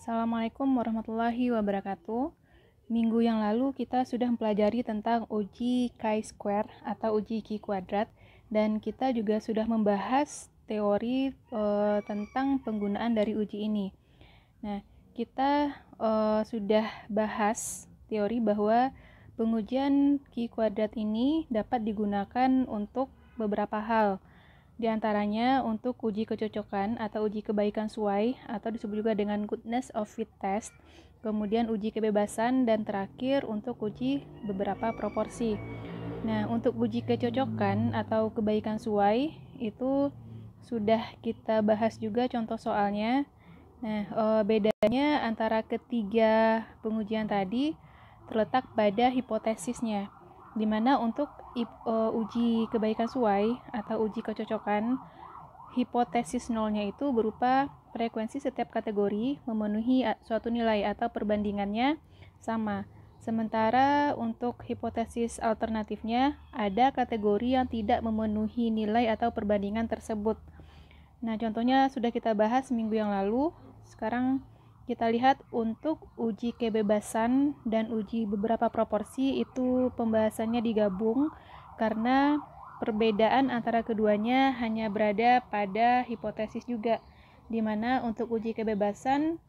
Assalamualaikum warahmatullahi wabarakatuh. Minggu yang lalu kita sudah mempelajari tentang uji chi-square atau uji Q kuadrat, dan kita juga sudah membahas teori tentang penggunaan dari uji ini. Nah, kita sudah bahas teori bahwa pengujian Q kuadrat ini dapat digunakan untuk beberapa hal. Di antaranya untuk uji kecocokan atau uji kebaikan suai atau disebut juga dengan goodness of fit test, kemudian uji kebebasan, dan terakhir untuk uji beberapa proporsi. Nah, untuk uji kecocokan atau kebaikan suai itu sudah kita bahas juga contoh soalnya. Nah, bedanya antara ketiga pengujian tadi terletak pada hipotesisnya, di mana untuk uji kebaikan suai atau uji kecocokan, hipotesis nolnya itu berupa frekuensi setiap kategori memenuhi suatu nilai atau perbandingannya sama. Sementara untuk hipotesis alternatifnya, ada kategori yang tidak memenuhi nilai atau perbandingan tersebut. Nah, contohnya sudah kita bahas minggu yang lalu. Sekarang kita lihat untuk uji kebebasan dan uji beberapa proporsi itu pembahasannya digabung karena perbedaan antara keduanya hanya berada pada hipotesis juga, di mana untuk uji kebebasan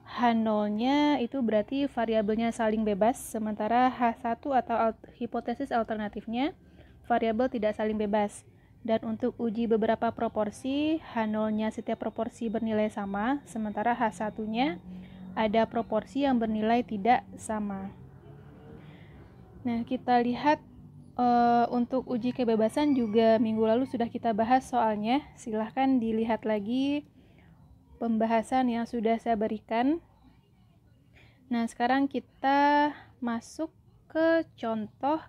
H0-nya itu berarti variabelnya saling bebas, sementara H1 atau hipotesis alternatifnya variabel tidak saling bebas. Dan untuk uji beberapa proporsi, H0-nya setiap proporsi bernilai sama, sementara H1-nya ada proporsi yang bernilai tidak sama. Nah, kita lihat untuk uji kebebasan juga minggu lalu sudah kita bahas soalnya. Silahkan dilihat lagi pembahasan yang sudah saya berikan. Nah, sekarang kita masuk ke contoh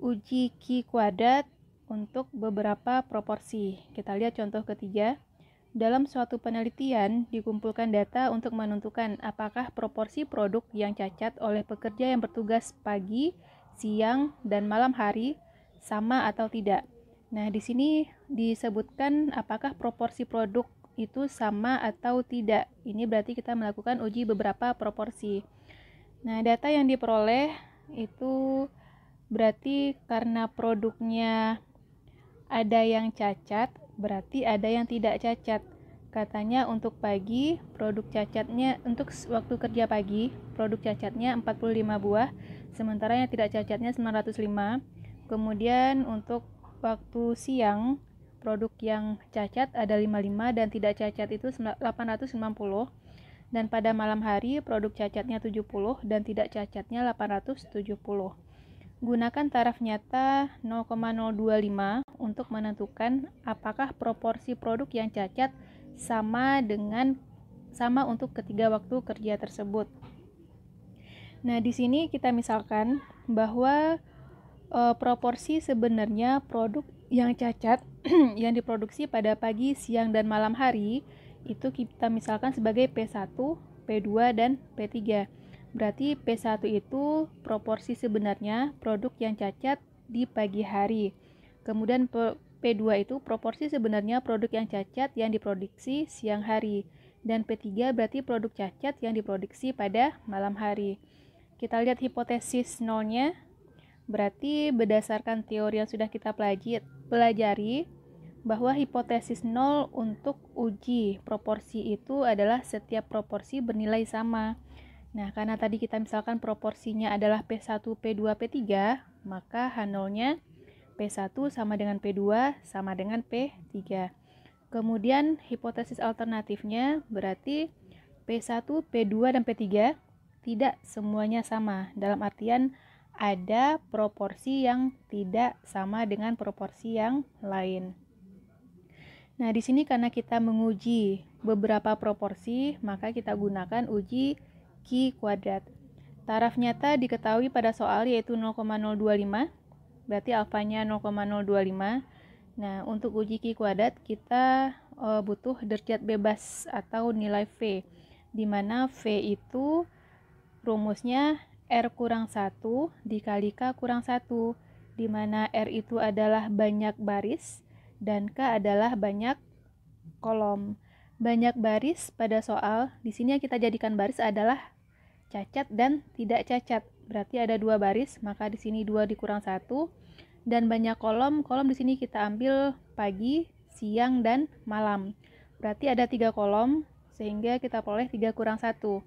uji Q kuadrat untuk beberapa proporsi. Kita lihat contoh ketiga. Dalam suatu penelitian, dikumpulkan data untuk menentukan apakah proporsi produk yang cacat oleh pekerja yang bertugas pagi, siang, dan malam hari sama atau tidak. Nah, di sini disebutkan apakah proporsi produk itu sama atau tidak. Ini berarti kita melakukan uji beberapa proporsi. Nah, data yang diperoleh itu berarti karena produknya ada yang cacat, berarti ada yang tidak cacat. Katanya untuk pagi, produk cacatnya untuk waktu kerja pagi, produk cacatnya 45 buah, sementara yang tidak cacatnya 905. Kemudian untuk waktu siang, produk yang cacat ada 55 dan tidak cacat itu 890. Dan pada malam hari, produk cacatnya 70 dan tidak cacatnya 870. Gunakan taraf nyata 0,025 untuk menentukan apakah proporsi produk yang cacat sama untuk ketiga waktu kerja tersebut. Nah, di sini kita misalkan bahwa proporsi sebenarnya produk yang cacat yang diproduksi pada pagi, siang, dan malam hari itu kita misalkan sebagai P1, P2, dan P3. Berarti P1 itu proporsi sebenarnya produk yang cacat di pagi hari. Kemudian P2 itu proporsi sebenarnya produk yang cacat yang diproduksi siang hari. Dan P3 berarti produk cacat yang diproduksi pada malam hari. Kita lihat hipotesis nolnya. Berarti berdasarkan teori yang sudah kita pelajari bahwa hipotesis nol untuk uji proporsi itu adalah setiap proporsi bernilai sama. Nah, karena tadi kita misalkan proporsinya adalah P1, P2, P3, maka H0-nya P1 sama dengan P2 sama dengan P3. Kemudian hipotesis alternatifnya berarti P1, P2, dan P3 tidak semuanya sama. Dalam artian ada proporsi yang tidak sama dengan proporsi yang lain. Nah, di sini karena kita menguji beberapa proporsi, maka kita gunakan uji Q kuadrat. Taraf nyata diketahui pada soal yaitu 0,025, berarti alfanya 0,025. Nah, untuk uji Q kuadrat kita butuh derajat bebas atau nilai V, di mana V itu rumusnya R kurang 1 dikali K kurang 1, di mana R itu adalah banyak baris dan K adalah banyak kolom. Banyak baris pada soal. Di sini yang kita jadikan baris adalah cacat dan tidak cacat. Berarti ada 2 baris, maka di sini 2 dikurang 1. Dan banyak kolom. Kolom di sini kita ambil pagi, siang, dan malam. Berarti ada 3 kolom, sehingga kita peroleh 3 kurang 1.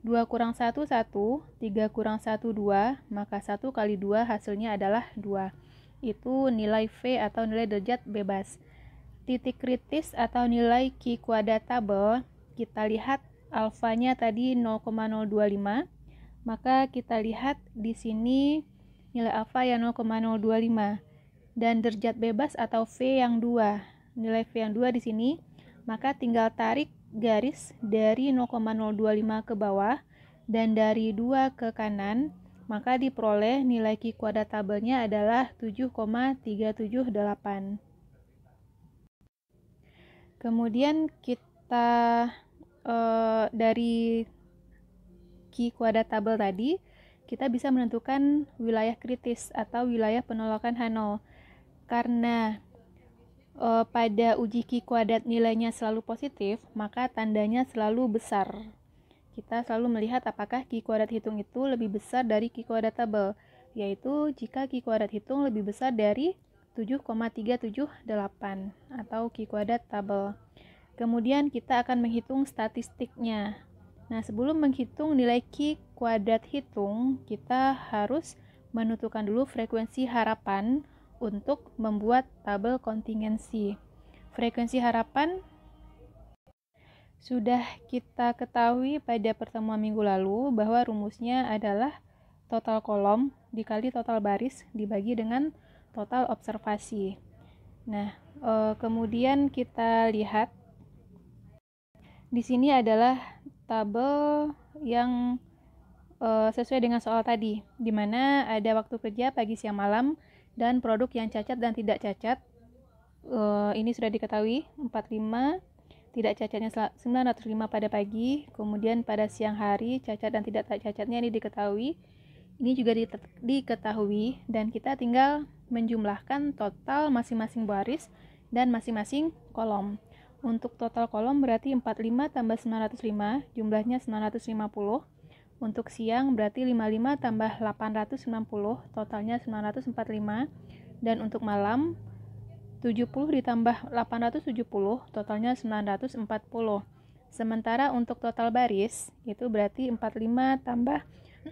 2 kurang 1, 1. 3 kurang 1, 2. Maka 1 kali 2 hasilnya adalah 2. Itu nilai V atau nilai derajat bebas. Titik kritis atau nilai Q kuadrat tabel, kita lihat alfanya tadi 0,025. Maka kita lihat di sini nilai alfa yang 0,025 dan derajat bebas atau V yang 2. Nilai V yang 2 di sini, maka tinggal tarik garis dari 0,025 ke bawah dan dari 2 ke kanan, maka diperoleh nilai Q kuadrat tabelnya adalah 7,378. Kemudian kita dari Q kuadrat tabel tadi, kita bisa menentukan wilayah kritis atau wilayah penolakan H0. Karena pada uji Q kuadrat nilainya selalu positif, maka tandanya selalu besar. Kita selalu melihat apakah Q kuadrat hitung itu lebih besar dari Q kuadrat tabel, yaitu jika Q kuadrat hitung lebih besar dari 7,378 atau Q kuadrat tabel. Kemudian kita akan menghitung statistiknya. Nah, sebelum menghitung nilai Q kuadrat hitung, kita harus menentukan dulu frekuensi harapan untuk membuat tabel kontingensi. Frekuensi harapan sudah kita ketahui pada pertemuan minggu lalu bahwa rumusnya adalah total kolom dikali total baris dibagi dengan total observasi. Nah, kemudian kita lihat di sini adalah tabel yang sesuai dengan soal tadi, di mana ada waktu kerja pagi, siang, malam, dan produk yang cacat dan tidak cacat. Ini sudah diketahui, 45, tidak cacatnya 905 pada pagi, kemudian pada siang hari, cacat dan tidak cacatnya ini diketahui. Ini juga diketahui, dan kita tinggal menjumlahkan total masing-masing baris dan masing-masing kolom. Untuk total kolom berarti 45 tambah 905, jumlahnya 950. Untuk siang berarti 55 tambah 890, totalnya 945. Dan untuk malam 70 ditambah 870, totalnya 940. Sementara untuk total baris itu berarti 45 tambah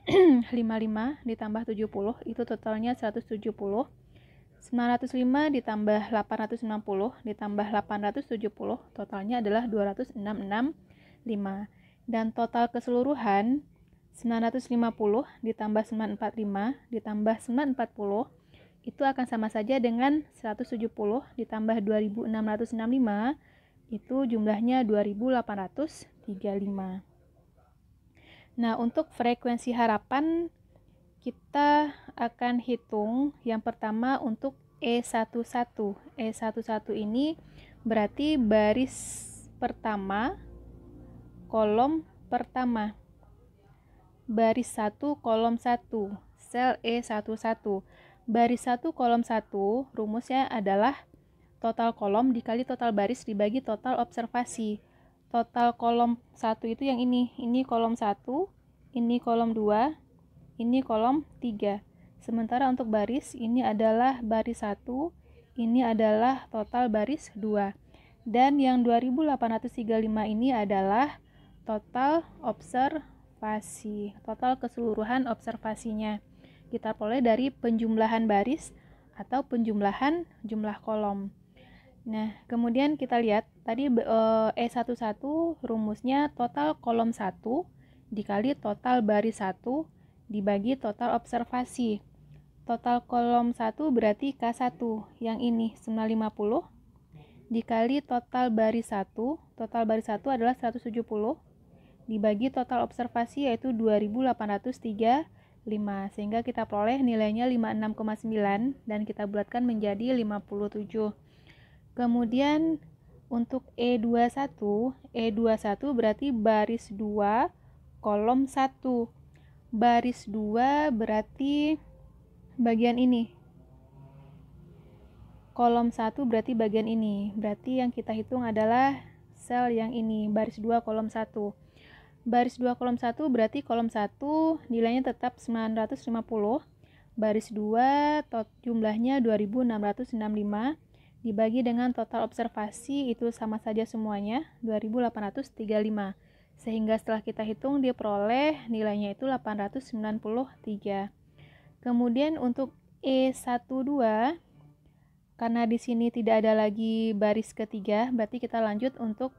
55 ditambah 70, itu totalnya 170. 905 ditambah 860 ditambah 870, totalnya adalah 2665. Dan total keseluruhan 950 ditambah 945 ditambah 940 itu akan sama saja dengan 170 ditambah 2665, itu jumlahnya 2835. Nah, untuk frekuensi harapan kita akan hitung yang pertama untuk E11. E11 ini berarti baris pertama, kolom pertama. Baris 1, kolom 1, sel E11. Baris 1, kolom 1, rumusnya adalah total kolom dikali total baris dibagi total observasi. Total kolom 1 itu yang ini kolom 1, ini kolom 2, ini kolom 3. Sementara untuk baris, ini adalah baris 1, ini adalah total baris 2. Dan yang 2835 ini adalah total observasi, total keseluruhan observasinya. Kita peroleh dari penjumlahan baris atau penjumlahan jumlah kolom. Nah, kemudian kita lihat tadi E11 rumusnya total kolom 1 dikali total baris 1 dibagi total observasi. Total kolom 1 berarti K1, yang ini 950 dikali total baris 1. Total baris 1 adalah 170 dibagi total observasi yaitu 2835, sehingga kita peroleh nilainya 56,9 dan kita bulatkan menjadi 57. Kemudian untuk E21 berarti baris 2, kolom 1. Baris 2 berarti bagian ini. Kolom 1 berarti bagian ini. Berarti yang kita hitung adalah sel yang ini, baris 2 kolom 1. Baris 2 kolom 1 berarti kolom 1 nilainya tetap 950, baris 2 jumlahnya 2665, dibagi dengan total observasi itu sama saja semuanya, 2835. Sehingga setelah kita hitung diperoleh nilainya itu 893. Kemudian untuk E12, karena di sini tidak ada lagi baris ketiga, berarti kita lanjut untuk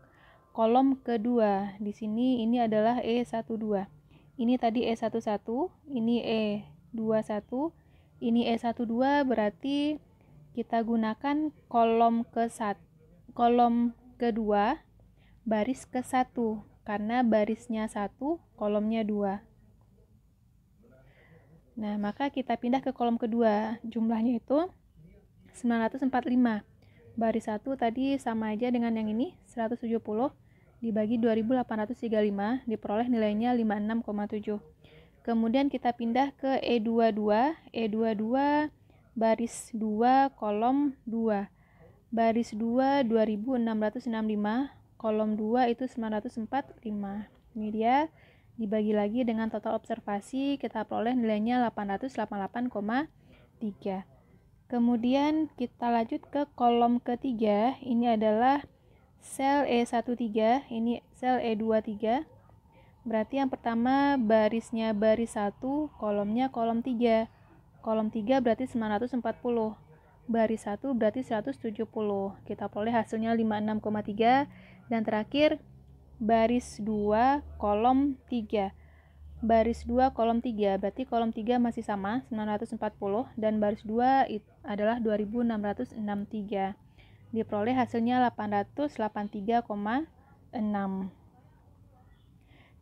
kolom kedua. Di sini ini adalah E12. Ini tadi E11, ini E21, ini E12, berarti kita gunakan kolom kedua, baris ke-1, karena barisnya 1, kolomnya 2. Nah, maka kita pindah ke kolom kedua. Jumlahnya itu 945. Baris 1 tadi sama aja dengan yang ini, 170 dibagi 2835, diperoleh nilainya 56,7. Kemudian kita pindah ke E22. E22 baris 2 kolom 2. Baris 2 2665, kolom 2 itu 945. Ini dia, dibagi lagi dengan total observasi, kita peroleh nilainya 888,3. Kemudian kita lanjut ke kolom ketiga. Ini adalah sel E13, ini sel E23. Berarti yang pertama barisnya baris 1, kolomnya kolom 3. Kolom 3 berarti 940. Baris 1 berarti 170. Kita peroleh hasilnya 56,3. Dan terakhir baris 2 kolom 3. Baris 2 kolom 3 berarti kolom 3 masih sama 940 dan baris 2 adalah 2663. Diperoleh hasilnya 883,6.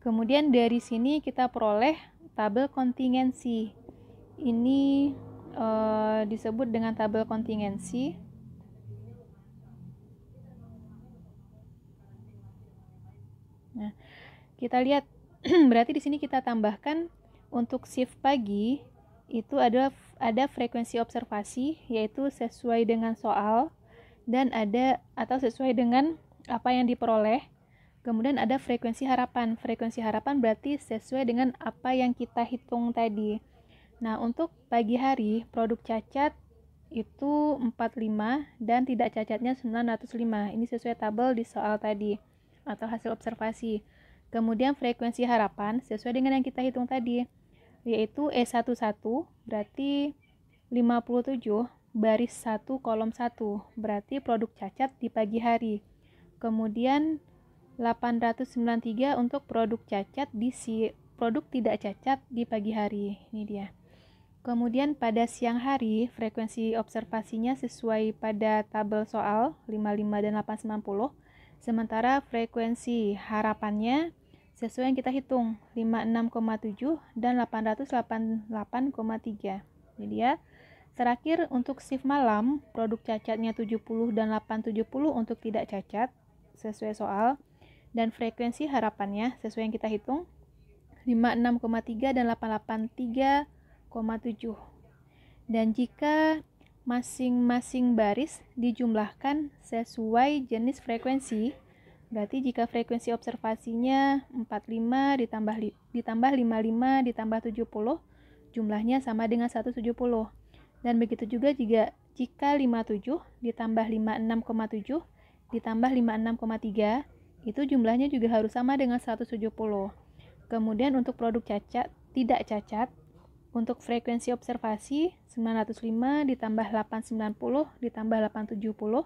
Kemudian dari sini kita peroleh tabel kontingensi. Ini disebut dengan tabel kontingensi. Nah, kita lihat berarti di sini kita tambahkan untuk shift pagi itu ada frekuensi observasi, yaitu sesuai dengan soal, dan ada atau sesuai dengan apa yang diperoleh. Kemudian ada frekuensi harapan. Frekuensi harapan berarti sesuai dengan apa yang kita hitung tadi. Nah, untuk pagi hari produk cacat itu 45 dan tidak cacatnya 905. Ini sesuai tabel di soal tadi atau hasil observasi. Kemudian frekuensi harapan sesuai dengan yang kita hitung tadi, yaitu E11 berarti 57 baris 1 kolom 1, berarti produk cacat di pagi hari. Kemudian 893 untuk produk cacat produk tidak cacat di pagi hari. Ini dia. Kemudian pada siang hari frekuensi observasinya sesuai pada tabel soal 55 dan 890. Sementara frekuensi harapannya sesuai yang kita hitung 56,7 dan 888,3. Jadi ya. Terakhir untuk shift malam produk cacatnya 70 dan 870 untuk tidak cacat sesuai soal. Dan frekuensi harapannya sesuai yang kita hitung 56,3 dan 883,7. Dan jika masing-masing baris dijumlahkan sesuai jenis frekuensi, berarti jika frekuensi observasinya 45 ditambah 55 ditambah 70, jumlahnya sama dengan 170. Dan begitu juga jika 57 ditambah 56,7 ditambah 56,3, itu jumlahnya juga harus sama dengan 170. Kemudian untuk produk cacat, tidak cacat, untuk frekuensi observasi 905 ditambah 890 ditambah 870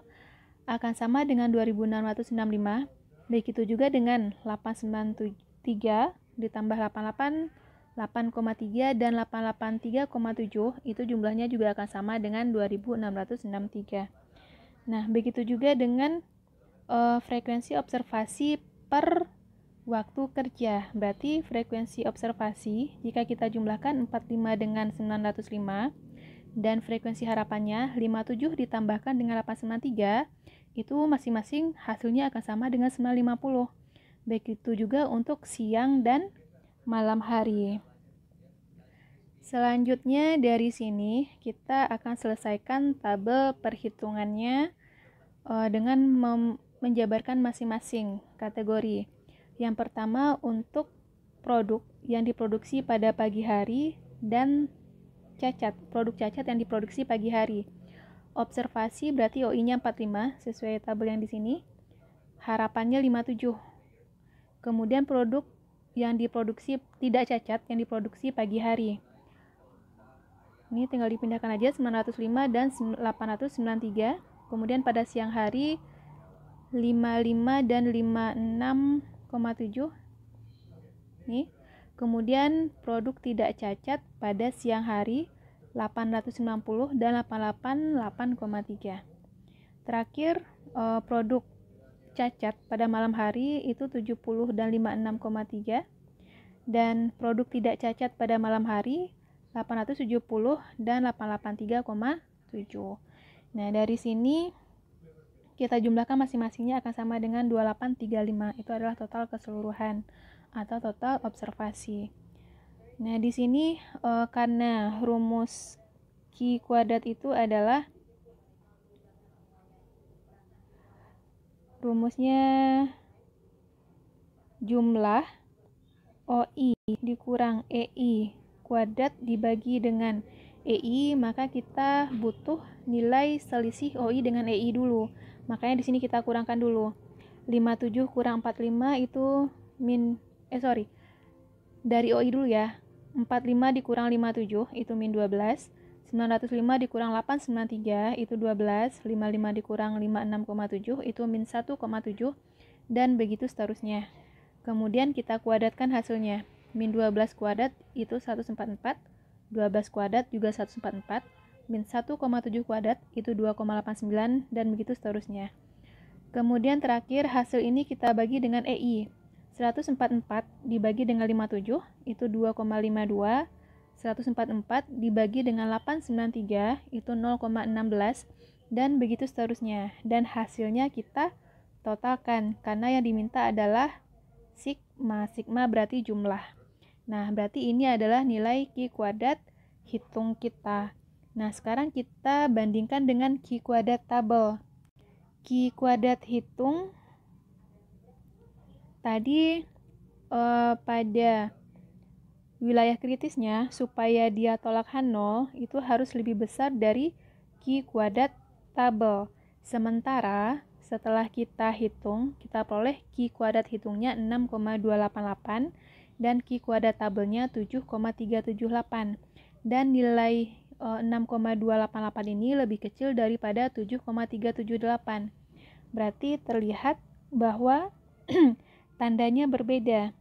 akan sama dengan 2665. Begitu juga dengan 893 ditambah 88, 8,3 dan 883,7, itu jumlahnya juga akan sama dengan 2663. Nah, begitu juga dengan frekuensi observasi per waktu kerja. Berarti frekuensi observasi jika kita jumlahkan 45 dengan 905 dan frekuensi harapannya 57 ditambahkan dengan 893, itu masing-masing hasilnya akan sama dengan 950. Begitu juga untuk siang dan malam hari. Selanjutnya dari sini kita akan selesaikan tabel perhitungannya dengan menjabarkan masing-masing kategori. Yang pertama untuk produk yang diproduksi pada pagi hari dan produk cacat yang diproduksi pagi hari. Observasi berarti OI-nya 45 sesuai tabel yang di sini. Harapannya 57. Kemudian produk yang diproduksi tidak cacat yang diproduksi pagi hari. Ini tinggal dipindahkan aja 905 dan 893. Kemudian pada siang hari 55 dan 56,7. Nih. Kemudian produk tidak cacat pada siang hari 890 dan 888,3. Terakhir produk cacat pada malam hari itu 70 dan 56,3, dan produk tidak cacat pada malam hari 870 dan 883,7. Nah, dari sini kita jumlahkan masing-masingnya akan sama dengan 2835. Itu adalah total keseluruhan atau total observasi. Nah, di sini karena rumus Q kuadrat itu adalah rumusnya jumlah OI dikurang EI kuadrat dibagi dengan EI, maka kita butuh nilai selisih OI dengan EI dulu. Makanya di sini kita kurangkan dulu. 57 kurang 45 itu dari OI dulu ya. 45 dikurang 57 itu min 12. 905 dikurang 893 itu 12. 55 dikurang 56,7 itu min 1,7, dan begitu seterusnya. Kemudian kita kuadratkan hasilnya. Min 12 kuadrat itu 144, 12 kuadrat juga 144, min 1,7 kuadrat itu 2,89, dan begitu seterusnya. Kemudian terakhir hasil ini kita bagi dengan EI. 144 dibagi dengan 57 itu 2,52, 144 dibagi dengan 893 itu 0,16, dan begitu seterusnya. Dan hasilnya kita totalkan karena yang diminta adalah sigma. Sigma berarti jumlah. Nah, berarti ini adalah nilai Q kuadrat hitung kita. Nah, sekarang kita bandingkan dengan Q kuadrat tabel. Q kuadrat hitung tadi pada wilayah kritisnya, supaya dia tolak H0 itu harus lebih besar dari Q kuadrat tabel. Sementara setelah kita hitung, kita peroleh Q kuadrat hitungnya 6,288 dan Q kuadrat tabelnya 7,378. Dan nilai 6,288 ini lebih kecil daripada 7,378. Berarti terlihat bahwa tandanya berbeda.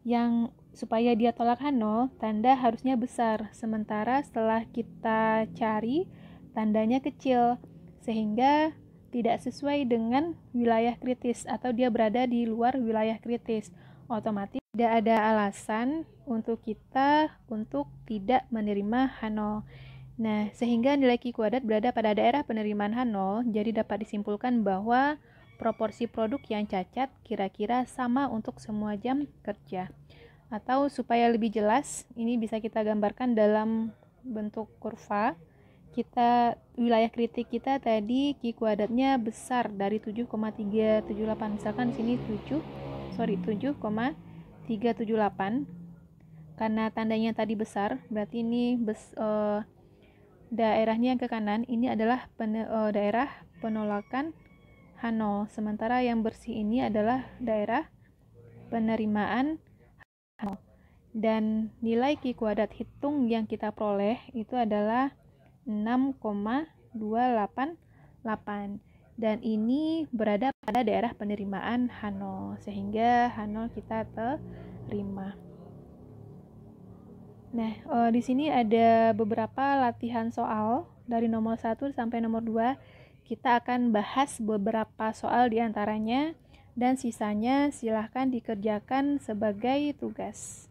Yang supaya dia tolak H0, tanda harusnya besar. Sementara setelah kita cari, tandanya kecil. Sehingga tidak sesuai dengan wilayah kritis atau dia berada di luar wilayah kritis. Otomatis tidak ada alasan untuk kita untuk tidak menerima H0. Nah, sehingga nilai Q kuadrat berada pada daerah penerimaan H0, jadi dapat disimpulkan bahwa proporsi produk yang cacat kira-kira sama untuk semua jam kerja. Atau supaya lebih jelas, ini bisa kita gambarkan dalam bentuk kurva. Wilayah kritik kita tadi Q kuadratnya besar dari 7,378. Misalkan di sini 7,378. Karena tandanya tadi besar, berarti ini daerahnya yang ke kanan ini adalah daerah penolakan H0. Sementara yang bersih ini adalah daerah penerimaan H0. Dan nilai Q kuadrat hitung yang kita peroleh itu adalah 6,288. Dan ini berada pada daerah penerimaan H0. Sehingga H0 kita terima. Nah, di sini ada beberapa latihan soal dari nomor 1 sampai nomor 2. Kita akan bahas beberapa soal di antaranya, dan sisanya silahkan dikerjakan sebagai tugas.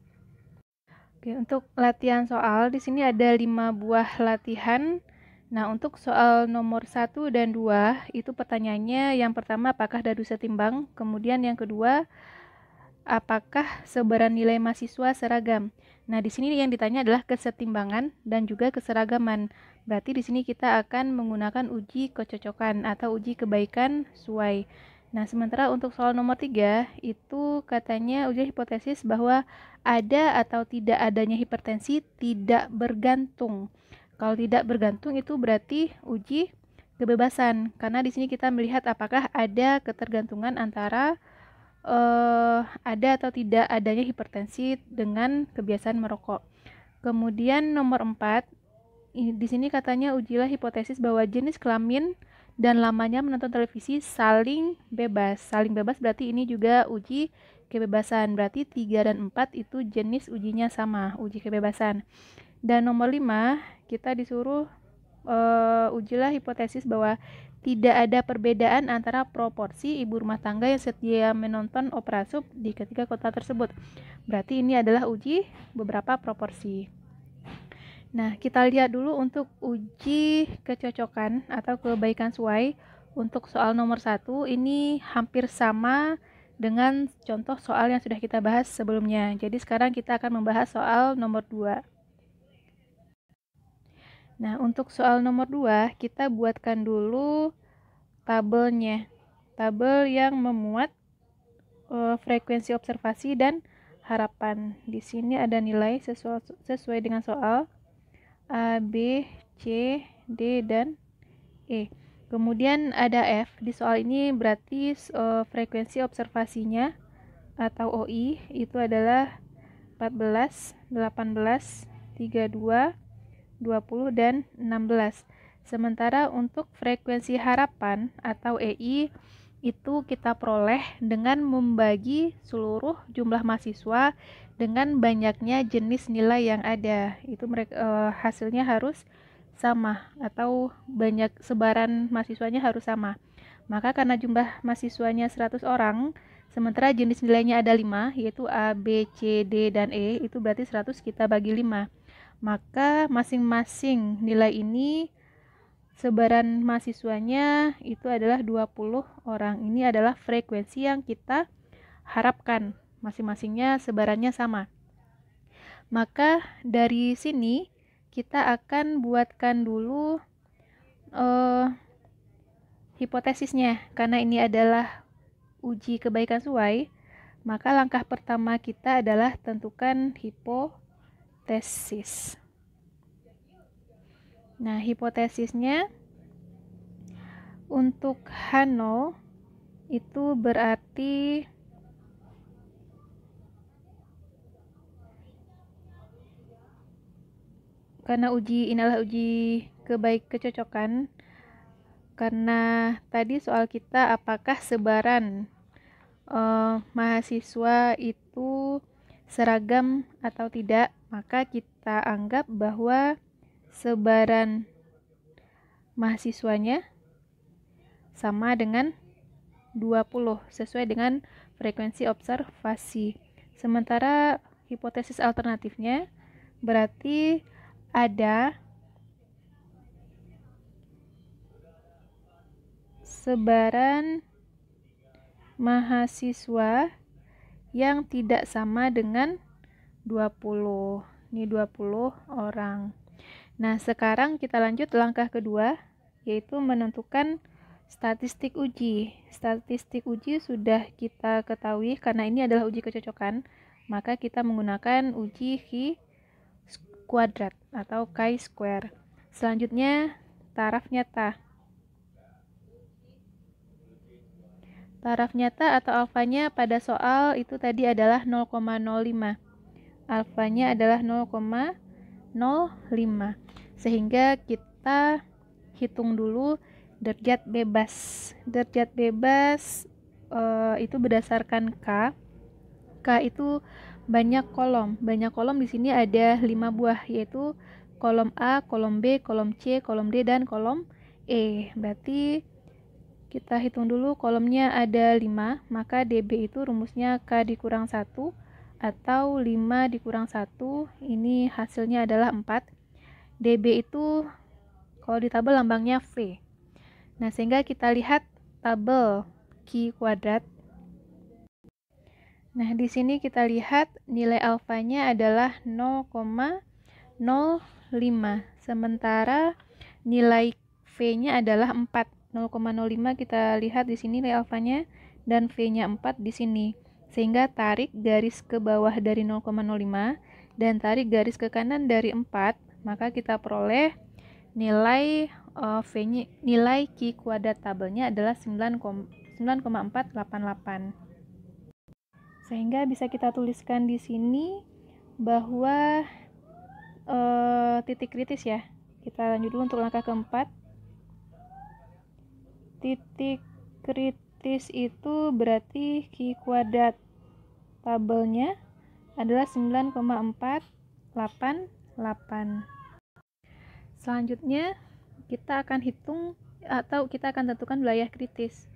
Oke, untuk latihan soal di sini ada 5 buah latihan. Nah, untuk soal nomor 1 dan 2 itu pertanyaannya yang pertama apakah dadu setimbang, kemudian yang kedua apakah sebaran nilai mahasiswa seragam. Nah, di sini yang ditanya adalah kesetimbangan dan juga keseragaman. Berarti di sini kita akan menggunakan uji kecocokan atau uji kebaikan suai. Nah, sementara untuk soal nomor 3, itu katanya uji hipotesis bahwa ada atau tidak adanya hipertensi tidak bergantung. Kalau tidak bergantung itu berarti uji kebebasan, karena di sini kita melihat apakah ada ketergantungan antara ada atau tidak adanya hipertensi dengan kebiasaan merokok. Kemudian nomor 4, di sini katanya ujilah hipotesis bahwa jenis kelamin dan lamanya menonton televisi saling bebas. Saling bebas berarti ini juga uji kebebasan. Berarti 3 dan 4 itu jenis ujinya sama, uji kebebasan. Dan nomor 5, kita disuruh ujilah hipotesis bahwa tidak ada perbedaan antara proporsi ibu rumah tangga yang setia menonton opera sub di ketiga kota tersebut. Berarti ini adalah uji beberapa proporsi. Nah, kita lihat dulu untuk uji kecocokan atau kebaikan suai. Untuk soal nomor 1, ini hampir sama dengan contoh soal yang sudah kita bahas sebelumnya. Jadi sekarang kita akan membahas soal nomor 2. Nah, untuk soal nomor 2, kita buatkan dulu tabelnya. Tabel yang memuat frekuensi observasi dan harapan. Di sini ada nilai sesuai dengan soal. A, B, C, D, dan E. Kemudian ada F. Di soal ini berarti frekuensi observasinya atau OI itu adalah 14, 18, 32, 20, dan 16. Sementara untuk frekuensi harapan atau EI itu kita peroleh dengan membagi seluruh jumlah mahasiswa dengan banyaknya jenis nilai yang ada. Itu hasilnya harus sama atau banyak sebaran mahasiswanya harus sama. Maka karena jumlah mahasiswanya 100 orang, sementara jenis nilainya ada 5, yaitu A, B, C, D, dan E, itu berarti 100 kita bagi 5. Maka masing-masing nilai ini sebaran mahasiswanya itu adalah 20 orang. Ini adalah frekuensi yang kita harapkan. Masing-masingnya sebarannya sama. Maka dari sini kita akan buatkan dulu hipotesisnya. Karena ini adalah uji kebaikan suai, maka langkah pertama kita adalah tentukan hipotesis. Nah, hipotesisnya untuk H0 itu berarti karena ini adalah uji kecocokan, karena tadi soal kita apakah sebaran mahasiswa itu seragam atau tidak, maka kita anggap bahwa sebaran mahasiswanya sama dengan 20 sesuai dengan frekuensi observasi. Sementara hipotesis alternatifnya berarti ada sebaran mahasiswa yang tidak sama dengan 20. Ini 20 orang. Nah, sekarang kita lanjut langkah kedua, yaitu menentukan statistik uji. Statistik uji sudah kita ketahui karena ini adalah uji kecocokan, maka kita menggunakan uji Chi-kuadrat atau chi-square. Selanjutnya, taraf nyata. Taraf nyata atau alfanya pada soal itu tadi adalah 0,05. Alfanya adalah 0,05. Sehingga kita hitung dulu derajat bebas. Derajat bebas itu berdasarkan K. K itu banyak kolom. Banyak kolom di sini ada 5 buah, yaitu kolom A, kolom B, kolom C, kolom D, dan kolom E. Berarti kita hitung dulu kolomnya ada 5, maka DB itu rumusnya K dikurang 1 atau 5 dikurang 1, ini hasilnya adalah 4. DB itu kalau di tabel lambangnya V. Nah, sehingga kita lihat tabel Chi-kuadrat. Nah, di sini kita lihat nilai alfanya adalah 0,05. Sementara nilai V-nya adalah 4. 0,05 kita lihat di sini nilai alfanya dan V-nya 4 di sini. Sehingga tarik garis ke bawah dari 0,05 dan tarik garis ke kanan dari 4, maka kita peroleh nilai V-nya, nilai Q kuadrat tabelnya adalah 9,488. Sehingga bisa kita tuliskan di sini bahwa titik kritis ya. Kita lanjut dulu untuk langkah keempat. Titik kritis itu berarti Q kuadrat tabelnya adalah 9,488. Selanjutnya kita akan hitung atau kita akan tentukan wilayah kritis.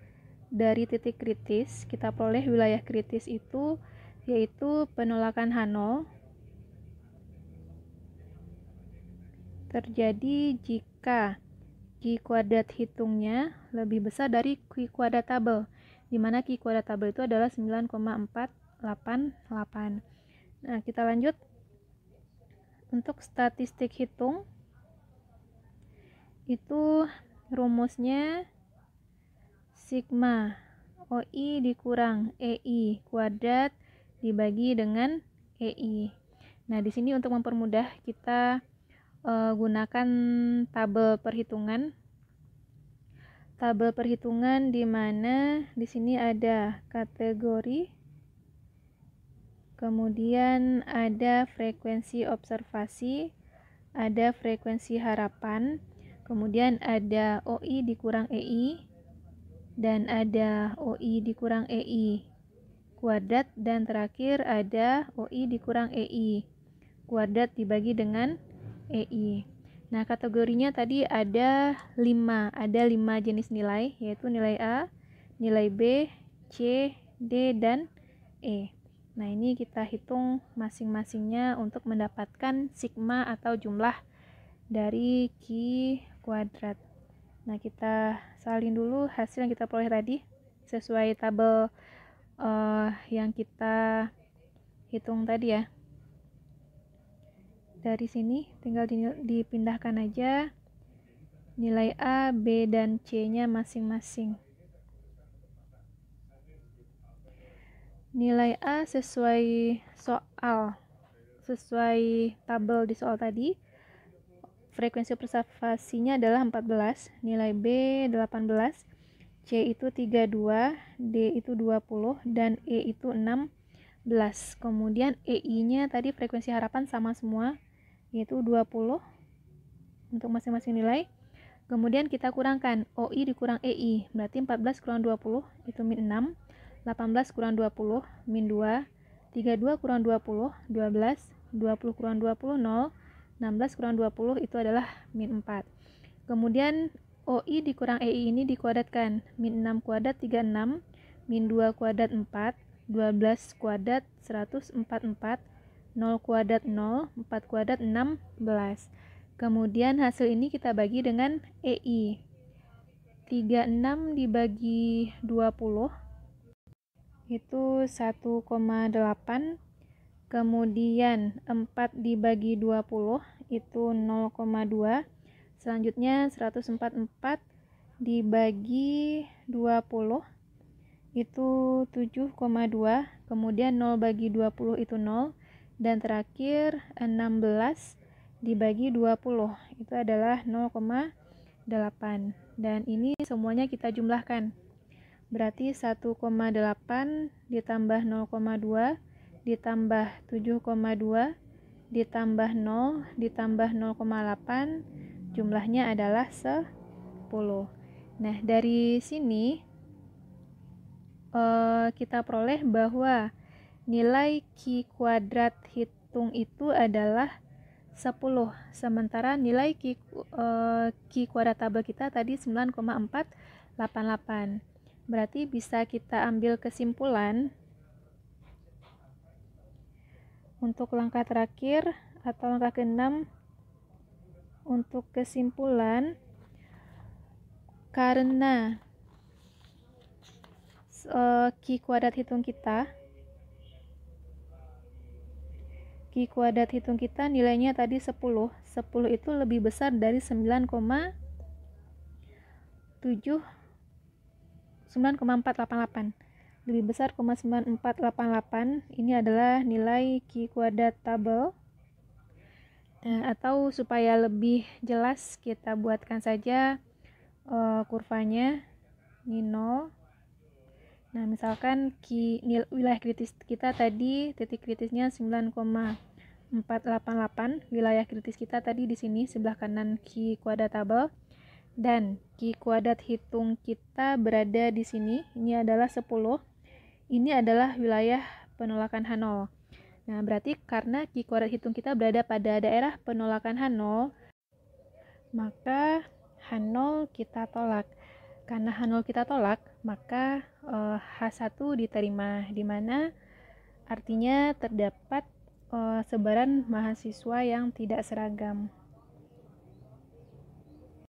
Dari titik kritis kita peroleh wilayah kritis itu yaitu penolakan H0 terjadi jika Q kuadrat hitungnya lebih besar dari Q kuadrat tabel, di mana Q kuadrat tabel itu adalah 9,488. Nah, kita lanjut. Untuk statistik hitung, itu rumusnya sigma OI dikurang EI kuadrat dibagi dengan EI. Nah, di sini untuk mempermudah kita gunakan tabel perhitungan. Tabel perhitungan di mana di sini ada kategori, kemudian ada frekuensi observasi, ada frekuensi harapan, kemudian ada OI dikurang EI, dan ada OI dikurang EI kuadrat, dan terakhir ada OI dikurang EI kuadrat dibagi dengan EI. Nah, kategorinya tadi ada 5 jenis nilai, yaitu nilai A, nilai B, C, D, dan E. Nah, ini kita hitung masing-masingnya untuk mendapatkan sigma atau jumlah dari Q kuadrat. Nah, kita salin dulu hasil yang kita peroleh tadi sesuai tabel yang kita hitung tadi ya. Dari sini tinggal dipindahkan aja nilai A, B, dan C-nya masing-masing. Nilai A sesuai tabel di soal tadi, frekuensi observasinya adalah 14, nilai B 18, C itu 32, D itu 20, dan E itu 16. Kemudian EI-nya tadi frekuensi harapan sama semua, yaitu 20 untuk masing-masing nilai. Kemudian kita kurangkan OI dikurang EI, berarti 14 kurang 20 itu min 6, 18 kurang 20 min 2, 32 kurang 20 12, 20 kurang 20 0, 16 kurang 20 itu adalah min 4. Kemudian OI dikurang EI ini dikuadratkan, min 6 kuadrat 36, min 2 kuadrat 4, 12 kuadrat 144, 0 kuadrat 0, 4 kuadrat 16. Kemudian hasil ini kita bagi dengan EI. 36 dibagi 20 itu 1,8. Kemudian 4 dibagi 20 itu 0,2. Selanjutnya 144 dibagi 20 itu 7,2. Kemudian 0 bagi 20 itu 0. Dan terakhir 16 dibagi 20 itu adalah 0,8. Dan ini semuanya kita jumlahkan. Berarti 1,8 ditambah 0,2 ditambah 7,2 ditambah 0 ditambah 0,8 jumlahnya adalah 10. Nah, dari sini kita peroleh bahwa nilai Q kuadrat hitung itu adalah 10, sementara nilai Q kuadrat tabel kita tadi 9,488. Berarti bisa kita ambil kesimpulan untuk langkah terakhir atau langkah ke-6. Untuk kesimpulan, karena Q kuadrat hitung kita nilainya tadi 10 itu lebih besar dari 9,488. lebih besar 0,9488. Ini adalah nilai Q kuadrat tabel. Nah, atau supaya lebih jelas kita buatkan saja kurvanya. Ini 0. Nah, misalkan wilayah kritis kita tadi, titik kritisnya 9,488. Wilayah kritis kita tadi di sini sebelah kanan Q kuadrat tabel. Dan Q kuadrat hitung kita berada di sini. Ini adalah 10. Ini adalah wilayah penolakan H0. Nah, berarti karena Q kuadrat hitung kita berada pada daerah penolakan H0, maka H0 kita tolak. Karena H0 kita tolak, maka H1 diterima, di mana artinya terdapat sebaran mahasiswa yang tidak seragam.